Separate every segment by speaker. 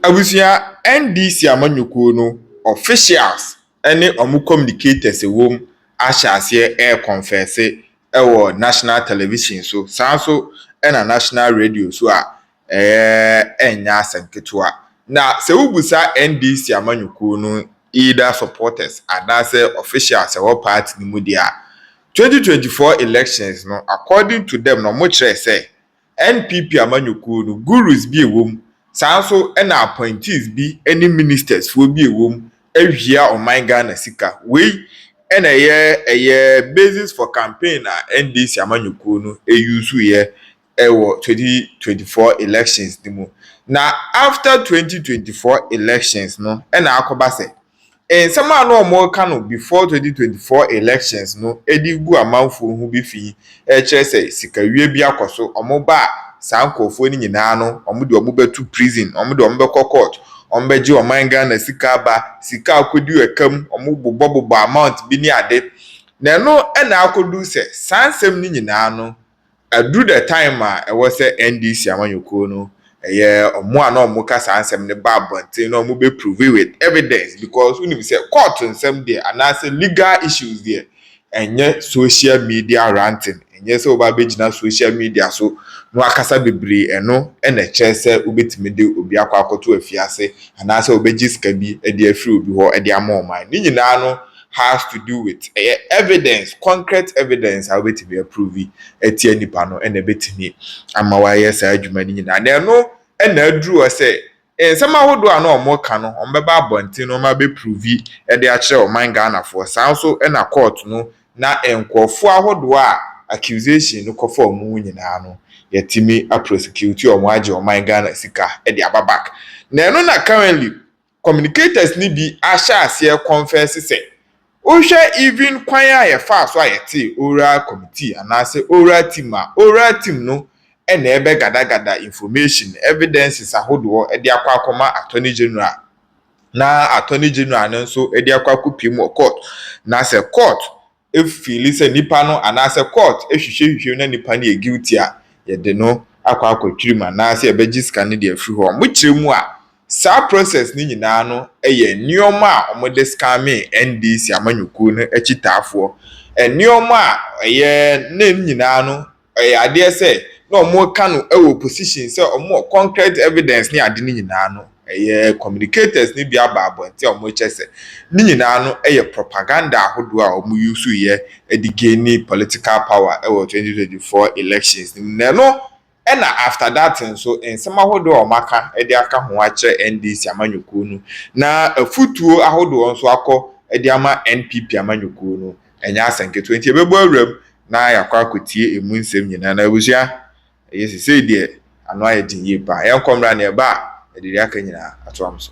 Speaker 1: Abusia NDC amanyukuo no officials ene omu communicators ewom ahyɛ aseɛ air confess ɛwɔ national television so sanso ɛna national radio so a ɛnya asɛnketewa na sɛ wubusa NDC amanyukuo no either supporters anaasɛ officials ɛwɔ party no mu dia 2024 elections no according to them no mo kyerɛ sɛ NPP amanyukuo no gurus bi ewom sanso ɛna appointees bi any ministers fo bi ewom ahwia ɔman Ghana sika wei ɛna ɛyɛ basis for campaign a NDC amanyukuo no use yɛ ɛwɔ 2024 elections ni mu na after 2024 elections no ɛna akɔba sɛ nsɛm a no ɔmo ka no before 2024 elections no edi gu amanfo ho bi fi ɛkyerɛ sɛ sikawie bi akɔ so ɔmo ba saa nkɔfoɔ ni nyinaa no ɔmo de ɔmo bɛtu prison ɔmo de ɔmo bɛkɔ court ɔmo bɛgye ɔman Ghana sika aba sika akɔdi ɛkam ɔmo bobɔ amount bi ni ade na ɛno ɛna akɔdu sɛ saa nsɛm ni nyinaa no aduru the time a ɛwɔ sɛ NDC amanyɔkuo no ɛyɛ ɔmo a na ɔmo ka saa nsɛm ne ba abɔnten na ɔmo bɛ prove with evidence because unim sɛ court nsɛm deɛ anaasɛ legal issues deɛ ɛnyɛ social media ranting ɛnyɛ sɛ ɔba bɛgyina social media so no akasa bebree ɛno ɛna kyerɛ sɛ wobɛtumi de obi akɔ akɔto afiase anaasɛ wobɛgye sika bi ɛde afiri obi hɔ ɛde ama ɔman ne nyinaa no has to do with evidence, concrete evidence how to be approved etia nipa no and ebetimi ama waye saa adwuma ni nyina na no na aduru o say nsɛm ahodo a na ɔmo ka no ɔmo bɛba abɔnten no ɔmo be prove e de akyerɛ ɔman Ghana for saa so na court no na nkɔfo ahodo a accusation no kɔfa ɔmo nyina no yɛtimi a prosecute ɔmo agye ɔman Ghana sika de aba back na no na currently communicators ni bi ahyɛ aseɛ confess say Osha even kwan a yɛfa so a yɛte oral committee anaasɛ oral team no ɛna ebe gada information evidences ahodoɔ ɛde akɔ akɔma attorney general na attorney general no nso ɛde akɔ akɔpie mu court na sɛ court efili sɛ nipa no anaasɛ court ehwehwehwehwe na nipa no yɛ guilty a yɛde no akɔ akɔtwiri mu anaasɛ ɛbɛgye sika no de afiri hɔ mo kyerɛ mu a saa process ni nyinaa no ɛyɛ nneɛma a ɔmo scamming NDC amanyɔkuo no akyitaafoɔ nneɛma a ɛyɛ ne nyinaa no ɛyɛ adeɛ sɛ na ɔmo ka no ɛwɔ position sɛ ɔmo concrete evidence ne ade ne nyinaa no ɛyɛ communicators ne bi aba abɔnten a ɔmo kyɛ sɛ ne nyinaa no ɛyɛ propaganda ahodoɔ a ɔmo use yɛ ɛde gain political power ɛwɔ 2024 elections na no and after that nso nsɛm ahodoɔ ɔmaka ɛde aka ho akyerɛ NDC amanyɔkuo no na afutuo ahodoɔ nso akɔ ɛde ama NPP amanyɔkuo no ɛnya asɛnketo nti ɛbɛbɔ awuram na yakɔ akɔtie emu nsɛm nyinaa na abusua ɛyɛ sɛ deɛ ano ayɛ din yie pa yɛnkɔmmra ne ɛba a ɛde aka nyinaa ato am so.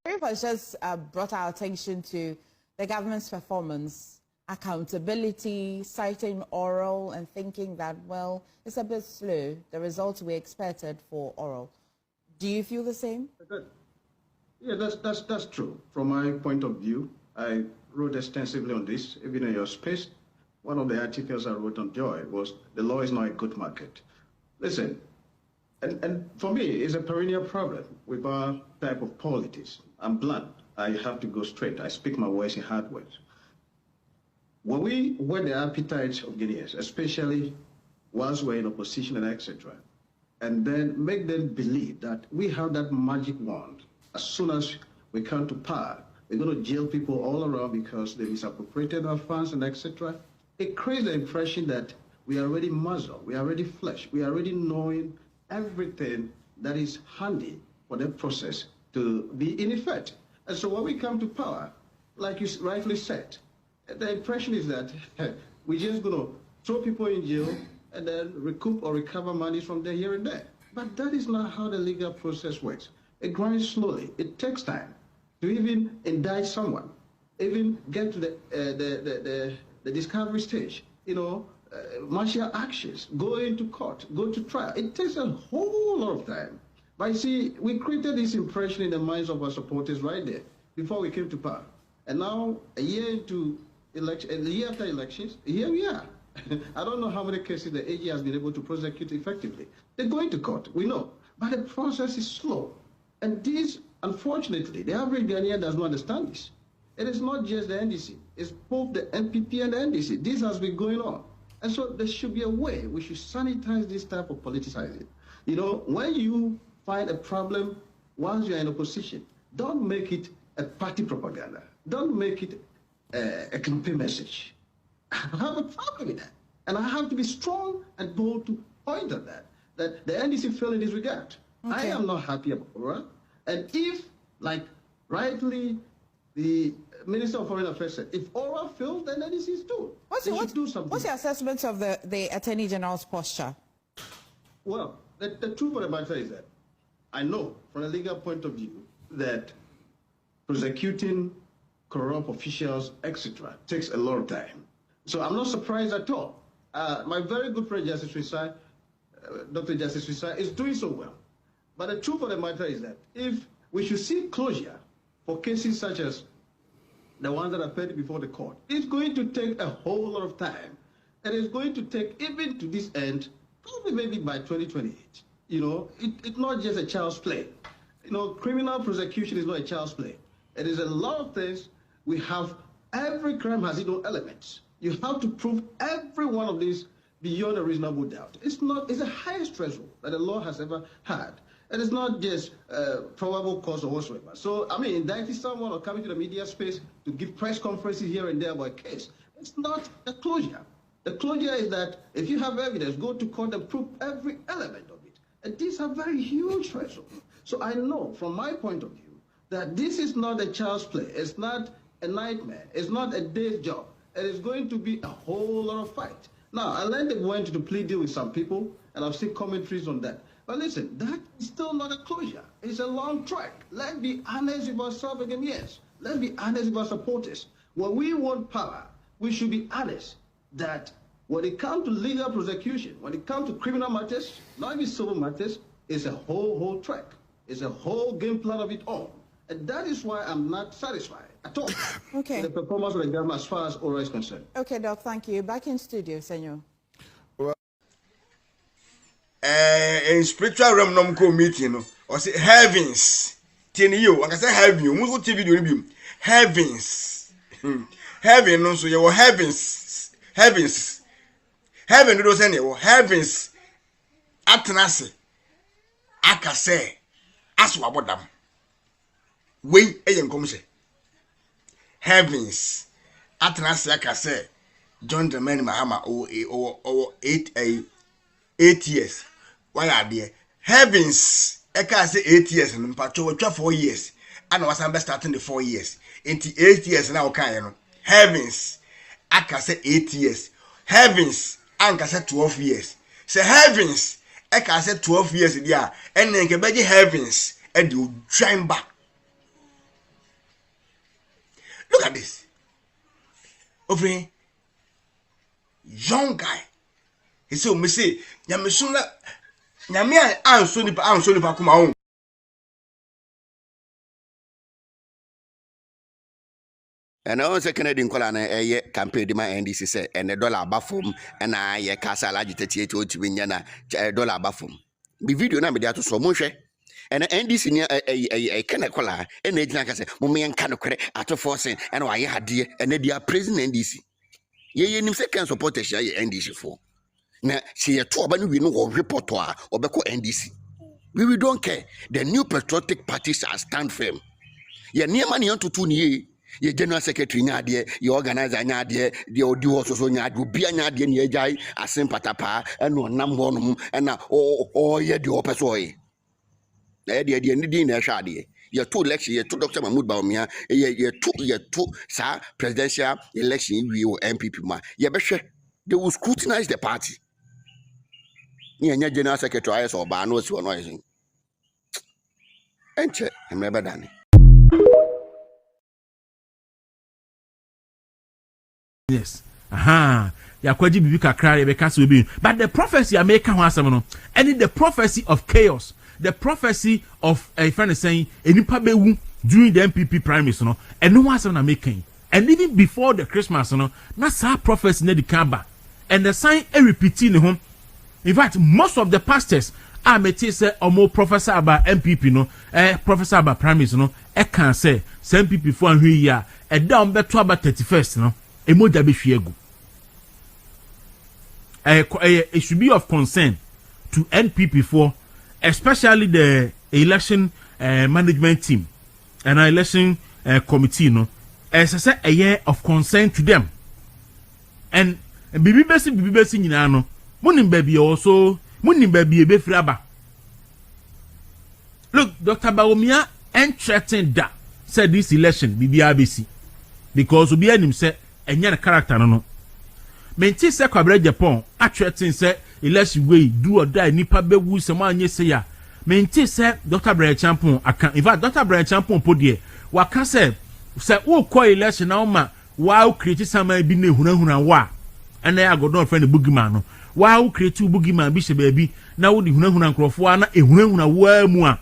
Speaker 2: Has just brought our attention to the government's performance, accountability, citing oral and thinking that, well, it's a bit slow, the results we expected for oral. Do you feel the same?
Speaker 3: Yeah, that's true. From my point of view, I wrote extensively on this, even in your space. One of the articles I wrote on Joy was, the law is not a good market. Listen, and for me, it's a perennial problem with our type of politics. I'm blunt. I have to go straight. I speak my words in hard words. When we whet the appetite of Guineans, especially once we're in opposition and etc., and then make them believe that we have that magic wand, as soon as we come to power, we're going to jail people all around because they misappropriated our funds and etc., it creates the impression that we are already muscle, we are already flesh, we are already knowing everything that is handy for the process to be in effect. And so when we come to power, like you rightly said, the impression is that we're just going to throw people in jail and then recoup or recover money from there, here and there. But that is not how the legal process works. It grinds slowly. It takes time to even indict someone, even get to the discovery stage, martial actions, go into court, go to trial. It takes a whole lot of time. But you see, we created this impression in the minds of our supporters right there before we came to power. And now, a year after elections, here we are. I don't know how many cases the AG has been able to prosecute effectively. They're going to court, we know. But the process is slow. And this Unfortunately, the average Ghanaian does not understand this. It is not just the NDC. It's both the NPP and the NDC. This has been going on. And so there should be a way we should sanitize this type of politicizing. You know, when you find a problem once you're in opposition, don't make it a party propaganda. Don't make it a campaign message. I have a problem with that. And I have to be strong and bold to point at that the NDC failed in this regard. Okay. I am not happy about it. And if, like rightly the Minister of Foreign Affairs said, if ORAL fails, then NDC is too. Do something.
Speaker 2: What's your assessment of the Attorney General's posture?
Speaker 3: Well, the truth of the matter is that I know from a legal point of view that prosecuting corrupt officials, etc., takes a lot of time. So I'm not surprised at all. My very good friend Justice Wisai, Dr. Justice Wisai, is doing so well. But the truth of the matter is that if we should seek closure for cases such as the ones that are pending before the court, it's going to take a whole lot of time. And it's going to take, even to this end, probably maybe by 2028. You know, it's not just a child's play. You know, criminal prosecution is not a child's play. It is a lot of things. We have, every crime has its own elements. You have to prove every one of these beyond a reasonable doubt. It's the highest threshold that the law has ever had. And it's not just probable cause or whatsoever. So, I mean, indicting someone or coming to the media space to give press conferences here and there about a case, it's not the closure. The closure is that if you have evidence, go to court and prove every element of it. And these are very huge thresholds. So I know, from my point of view, that this is not a child's play. It's not a nightmare. It's not a day's job. It is going to be a whole lot of fight. Now, I learned they went to plea deal with some people, and I've seen commentaries on that. But listen, that is still not a closure. It's a long track. Let's be honest with ourselves again, yes. Let's be honest with our supporters. When we want power, we should be honest that when it comes to legal prosecution, when it comes to criminal matters, not even civil matters, it's a whole track. It's a whole game plan of it all. And that is why I'm not satisfied at all with the performance of the government as far as ORAL is concerned.
Speaker 2: Okay, Doc, thank you. Back in studio, Senor.
Speaker 4: In spiritual realm, no more meeting, or say heavens. Tell you, I can say heaven. You must TV do heavens. Heaven, no, so you heavens. Heaven, do those any heavens. Atanase, akase, aswa bodam. We ayen come say heavens. Atanase akase. John the man Mahama or 8 years. Why are there? Heavens, I can say 8 years and patrol 4 years. And I was starting the 4 years. Into 8 years now, can heavens, I can say 8 years. Heavens, I can say 12 years. Say heavens, I can say 12 years. Yeah, and then can be heavens and you shine back. Look at this. Over here, young guy. He said, "Me say, nyamesuna, nyamia anso nipa kuma on."
Speaker 5: And I was a Canadian colony a campaign my NDC say and $1 bafum and I casa agitated to win $1 bafum. The video number there to so much. And NDC near a canacola and age like I say, Mummy and Canocre at a forcing and I had dear and they are praising NDC. Ye nim second support a share NDC for. Now, see a tour, but we know or repertoire or Beko NDC. We don't care. The new patriotic parties are stand firm. Ye near money on to 2 years. Ye general secretary nyadie, ye organizer nyadie, the audio also nyadu, be a nyadie nyajai, a sympatapa, and no number, and oh, ye the opposite. The ending a shadi. Ye 2 election, ye 2 Dr. Mahmoud Baumia, ye 2 sir, presidential election, we will MPP ma. Ye beshe, they will scrutinize the party. Near general secretary or Banos or noising. And check, I'm never done.
Speaker 6: Yes. Aha. Yakwaji bibika cry because will be. But the prophecy I make one and the prophecy of chaos, the prophecy of a friend is saying any pabewu during the MPP primaries, no, and no one's on making. And even before the Christmas, no, that's our prophecy near the Kaba. And the sign a repeating home. In fact, most of the pastors a meti say omo professor about MPP no professor about primaries no can say MPP for anhwe yi a down beto about 31st no emoja be hwiegu it should be of concern to NPP for especially the election management team and election committee no as a year of concern to them and bibi besi nyina no munim baby also munim baby ebe fraba. Look, Dr. Bawumia threatened that said this election bibi abc because obi anim say enya na character no menti say kwabere Japan a threaten say election way do or die nipa bewu se ma anye say ya menti say Dr. Brian Champon aka in fact Dr. Brian Champon po de waka say wo call election na ma wa create some bi na hunahuna wa and I go don friend boogeyman no wa create boogeyman bi she baby na wo di hunahuna nkrofo na ehunahuna wa mu a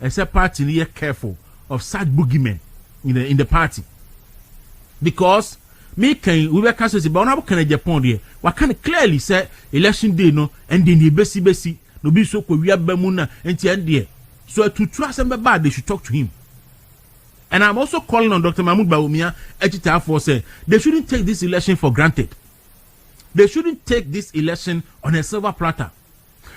Speaker 6: except party ni careful of such boogeymen in the party because me can we can say but na can Japan there we can clearly say election day no and then the besi no be so ko wi abamu na enti and there so to trust them bad they should talk to him. And I'm also calling on Dr. Mahmoud Bawumia Echita for say they shouldn't take this election for granted. They shouldn't take this election on a silver platter.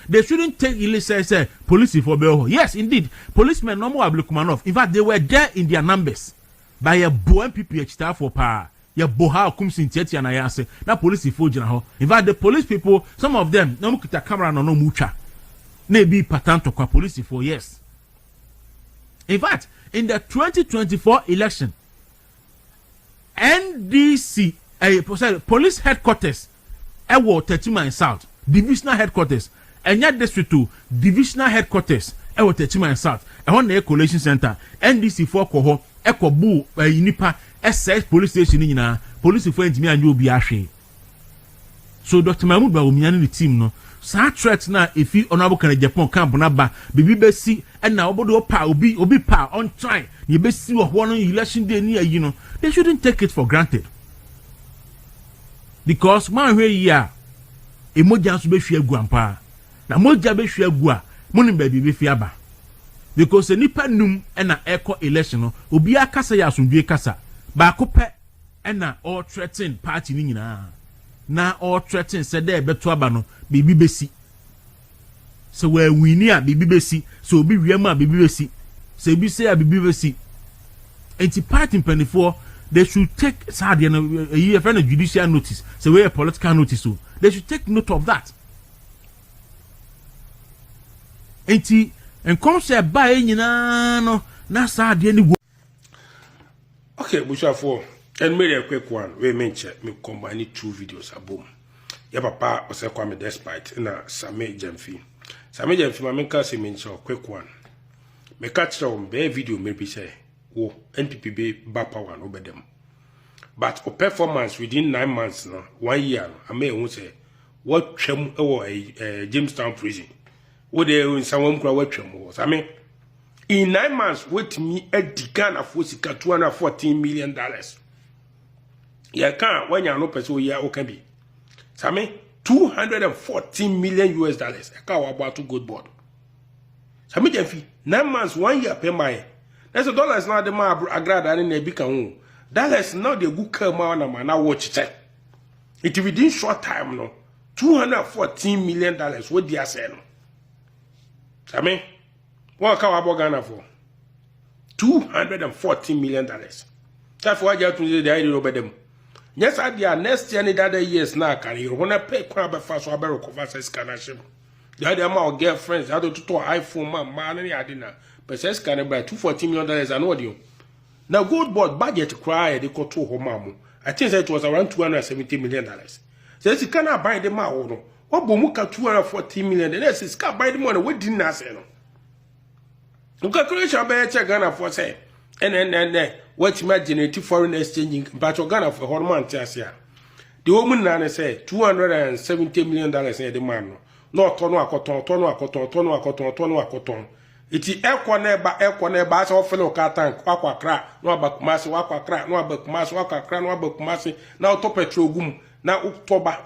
Speaker 6: They shouldn't take say police for Beho. Yes, indeed, policemen no more Ablukumanov. In fact, they were there in their numbers. By a boy MPP Echita for power. Ya boha kumsin tieti na yase na police for jina. In fact, the police people, some of them no mukita camera no mucha. Ne be patanto kwa police for yes. In fact, in the 2024 election, NDC, police headquarters, Ewo Tetima South, divisional headquarters, and yet district 2, divisional headquarters, Ewo Tetima South, and one the collation center, NDC 4 Koho, Eko Bu, Nipa, SS police station in police for me and you be ashe. So Dr. Mahmoud Bawumia the team no. Sa threat na efi honorable kan Japan camp na ba bibi besi and na obodo pa obi pa on time ye besi wo ho no election day ni ayi no they shouldn't take it for granted because man hwe yi a emoja so be hwe aguampa na moja be hwe agu a munim ba bibi fi aba because nipa num na echo election no obi akasa ya asundwe kasa ba ko pe na all threaten party ni nyina na all threaten said there beto aba no bibi besi so we wini a bibi besi so obi wiam a bibi besi so bi say a bibi besi enti party in 24 they should take sad a year for a judicial notice so we a political notice so they should take note of that enti and come say buy nyina no na sad any
Speaker 7: okay bushafo and made a quick one we mention me combine two videos abom ya papa ose kwa me despite na Same Jamfi ma menka se mention quick one me catch on be video me be say wo NPP be ba power no be them but o performance within 9 months no 1 year I may who say what twem e Jamestown prison wo de in someone kura what twem was I mean in 9 months with me a Ghana for sika $214 million ya kan when you no person ya o can be Same $214 million US. Eka wa about to good board. Same Jamfi 9 months 1 year pay my. That's a dollars now the ma agrada ni na bi kan. Dollars now the good come na man na watch check. It within short time no $214 million what dia say no. Same what ka wa Ghana for $214 million. That's why you to the idea over them. Yes, I did next year, any other years now. Can you want to pay crab fast or better cover says canashim? The other amount girlfriends, I don't to iPhone, man, and I didn't. But says can buy $214 million an audio. Now, good board budget cry, they got to home. I think that it was around $270 million. Says you cannot buy the mouth. What Bomuka $214 million? The next is can't buy the money. What didn't I say? No calculation by a Ghana for say. And then what imagine foreign exchanging but Ghana for Horman Tiasia. The woman nana say $270 million in the man. No tono a cotton. It is equaneba, so fellow catan, aqua crack, no back mass, aqua crack, no back mass, aqua crack, no back mass, now top petrogum, na ukoba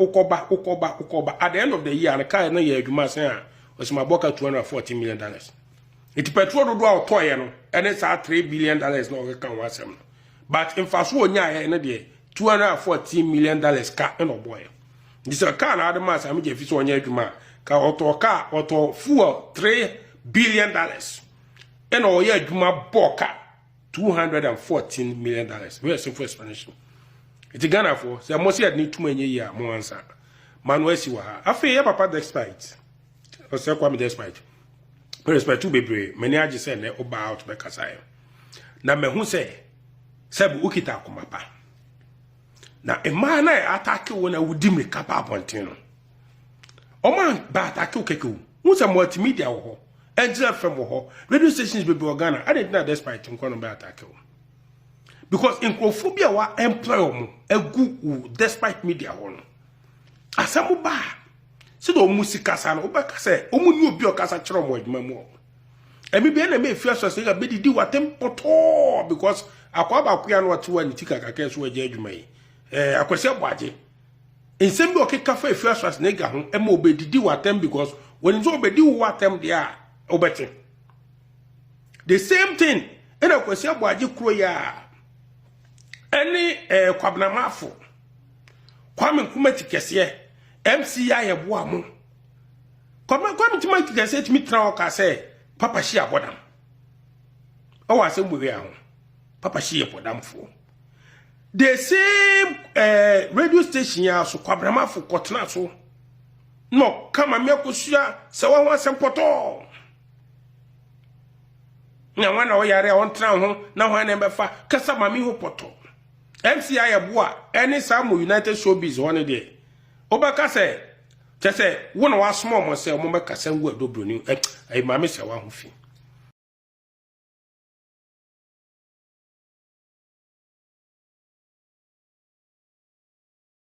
Speaker 7: at the end of the year and car na ye adwuma say was my boka $240 million. It petrol do out toy no and it's $3 billion no can wasem. But in fast one nya na de $240 million car no boy. This a car na adama am je fi so nya adwuma ka auto fuel $3 billion. And all year adwuma boka $214 million. Very simple explanation. It's Ghana for so most need too many year more answer. Manuel Siwa. Afi ya papa despite. O se kwa mi despite. Respect to bebre. Many aji say ne oba out be kasai. Na me hu say sebu ukita akomapa. Na e man na attack wona wudi me kapa aponten no. O man ba attack ukeke. Hu say multimedia wo ho. Enter FM wo ho. Radio stations bebre Ghana. I did not despite nkono be attack wo. Because in Crophobia wa employ egu despite media one. Asamu ba. Se do musika sa no obeka se omu ni obi okasa kire mo adwuma mu. Emi be na me fia so se ga be didi watem poto because akwa ba kwa no watu ani tika kaka so agye adwuma yi. Akwese boaje. Ensem bi okeka fa fia so ne ga ho ema obedidi watem because when so obedi watem dia obete. The same thing ena akwese boaje kro ya any kwabnamafo kwame nkumati kese MCI ye boa mu kwame timati kese timi tra o ka se papa shi abodam o wa se mbuwe ahụ papa shi ye bodamfo the same radio station ya so kwabnamafo kotena so no kama me akosua se wa ho asempoto na wana o yare on tra ho na ho na befa kasa mami ho poto MCI aboa any Samu United Showbiz one day. Obaka say, just say, one was small myself, Momma Cassan would do bruni, a mammy say one who fee.